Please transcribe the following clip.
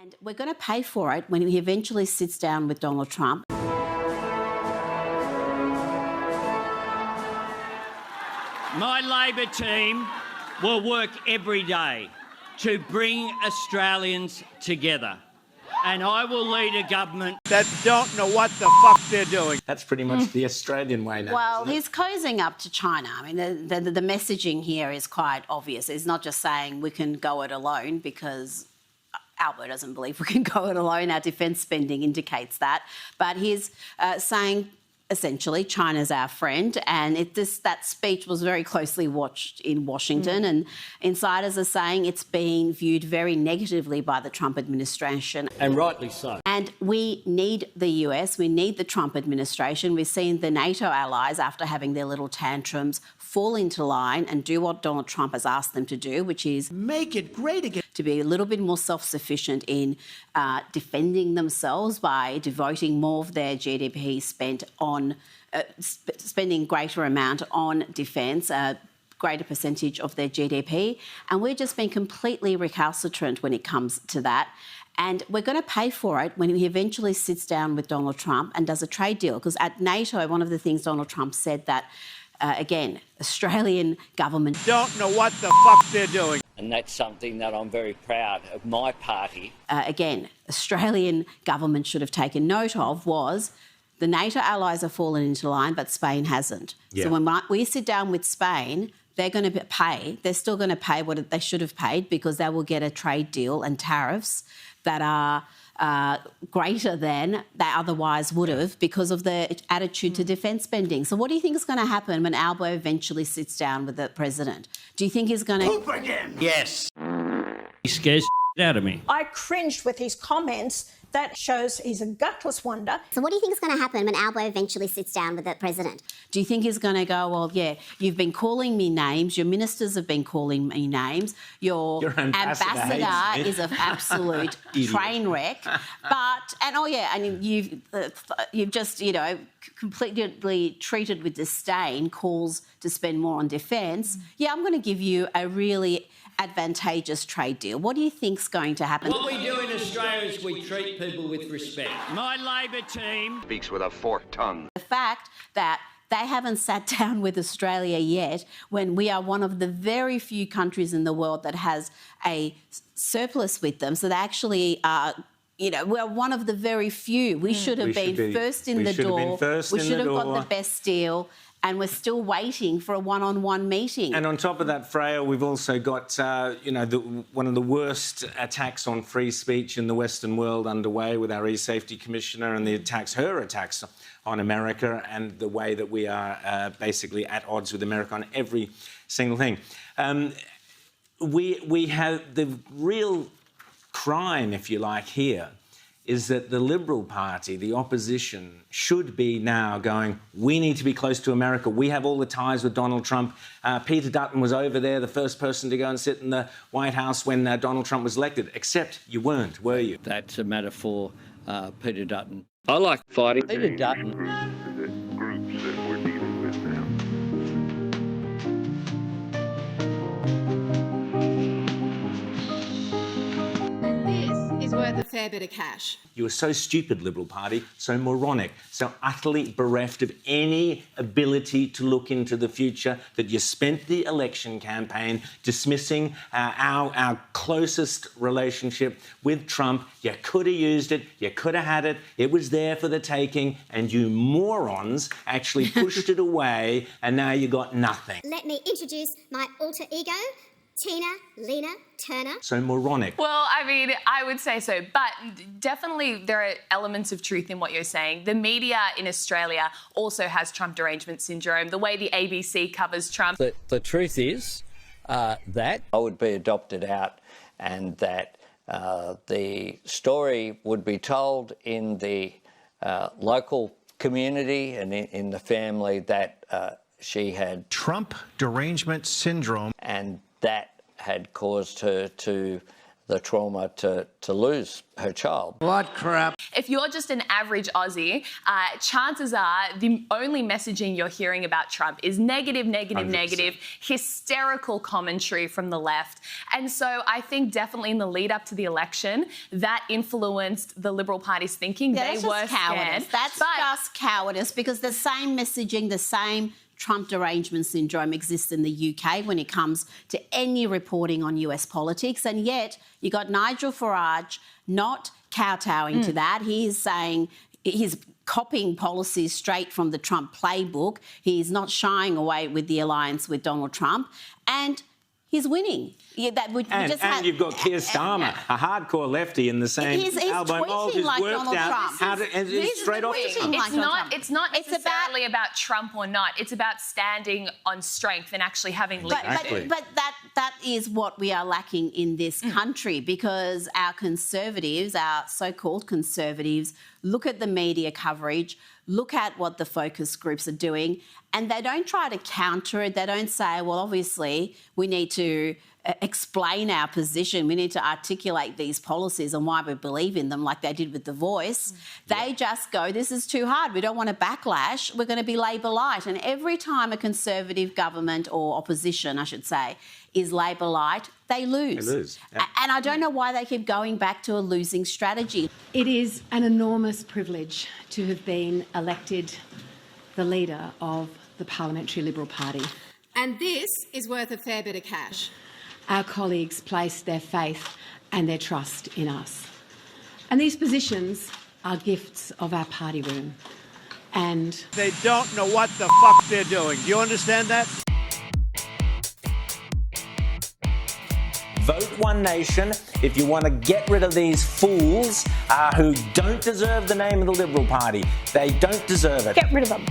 And we're going to pay for it when he eventually sits down with Donald Trump. My Labor team will work every day to bring Australians together. And I will lead a government that don't know what the fuck they're doing. That's pretty much the Australian way now. Well, he's cozying up to China. I mean, the messaging here is quite obvious. It's not just saying we can go it alone, because Albert doesn't believe we can go it alone. Our defence spending indicates that. But he's saying, essentially, China's our friend, and that speech was very closely watched in Washington, and insiders are saying it's being viewed very negatively by the Trump administration. and rightly so. And we need the US, we need the Trump administration. We've seen the NATO allies, after having their little tantrums, fall into line and do what Donald Trump has asked them to do, which is Make it great again. to be a little bit more self-sufficient in defending themselves by devoting more of their GDP spent on spending greater amount on defence, a greater percentage of their GDP. And we're just being completely recalcitrant when it comes to that. And we're going to pay for it when he eventually sits down with Donald Trump and does a trade deal. Because at NATO, one of the things Donald Trump said that, again, Australian government Don't know what the fuck they're doing. And that's something that I'm very proud of my party. again, Australian government should have taken note of was the NATO allies have fallen into line, but Spain hasn't. Yeah. So when we sit down with Spain, they're going to pay. They're still going to pay what they should have paid, because they will get a trade deal and tariffs that are greater than they otherwise would have, because of the attitude to defence spending. So what do you think is going to happen when Albo eventually sits down with the president? Do you think he's going to... Poop again. Yes. He scares out of me. I cringed with his comments. That shows he's a gutless wonder. So what do you think is going to happen when Albo eventually sits down with the president? Do you think he's going to go, well, yeah, you've been calling me names, your ministers have been calling me names, your ambassador is an absolute train wreck, and you've just, completely treated with disdain calls to spend more on defence. Yeah, I'm going to give you a really advantageous trade deal. What do you think's going to happen? What we do in Australia is we treat people with respect. My Labor team speaks with a forked tongue. The fact that they haven't sat down with Australia yet, when we are one of the very few countries in the world that has a surplus with them. So they actually are, we're one of the very few. We should have been first in the door. We should have got the best deal. And we're still waiting for a one-on-one meeting. And on top of that, Freya, we've also got, one of the worst attacks on free speech in the Western world underway with our e-safety commissioner and her attacks on America, and the way that we are basically at odds with America on every single thing. We have the real crime, if you like, here, is that the Liberal Party, the opposition, should be now going, we need to be close to America. We have all the ties with Donald Trump. Peter Dutton was over there, the first person to go and sit in the White House when Donald Trump was elected, except you weren't, were you? That's a matter for Peter Dutton. I like fighting Peter Dutton. The groups that we're dealing with now. This is worth a fair bit of cash. You were so stupid, Liberal Party, so moronic, so utterly bereft of any ability to look into the future, that you spent the election campaign dismissing our closest relationship with Trump. You could have used it, you could have had it, it was there for the taking, and you morons actually pushed it away, and now you got nothing. Let me introduce my alter ego, Tina Lena Turner. So moronic. Well, I mean, I would say so. But definitely there are elements of truth in what you're saying. The media in Australia also has Trump derangement syndrome. The way the ABC covers Trump. The truth is that I would be adopted out, and that the story would be told in the local community and in the family that she had Trump derangement syndrome. And that had caused her to the trauma to lose her child. What crap. if you're just an average Aussie, chances are the only messaging you're hearing about Trump is negative, negative, 100%. negative, hysterical commentary from the left. And so I think definitely in the lead up to the election, that influenced the Liberal Party's thinking. Yeah, They that's were just cowardice. scared. That's just cowardice, because the same messaging, the same Trump derangement syndrome exists in the UK when it comes to any reporting on US politics. And yet you got Nigel Farage not kowtowing to that. He's saying he's copying policies straight from the Trump playbook. He's not shying away with the alliance with Donald Trump. And he's winning. Yeah, And you've got Keir Starmer, a hardcore lefty in the same he's elbow mold, who's like worked Donald out Trump. how to, and He's it's straight off the tweeting Trump. like Donald Trump. It's not necessarily about Trump or not. It's about standing on strength and actually having leadership. But that is what we are lacking in this country, because our conservatives, our so-called conservatives, look at the media coverage, look at what the focus groups are doing, and they don't try to counter it. They don't say, well, obviously we need to explain our position. We need to articulate these policies and why we believe in them, like they did with The Voice. They just go, this is too hard. We don't want a backlash. We're going to be Labor light. And every time a Conservative government, or opposition, I should say, is Labor light, they lose. They lose. Yeah. And I don't know why they keep going back to a losing strategy. It is an enormous privilege to have been elected the leader of the Parliamentary Liberal Party. And this is worth a fair bit of cash. Our colleagues place their faith and their trust in us. And these positions are gifts of our party room. And They don't know what the fuck they're doing. Do you understand that? Vote One Nation if you want to get rid of these fools who don't deserve the name of the Liberal Party. They don't deserve it. Get rid of them.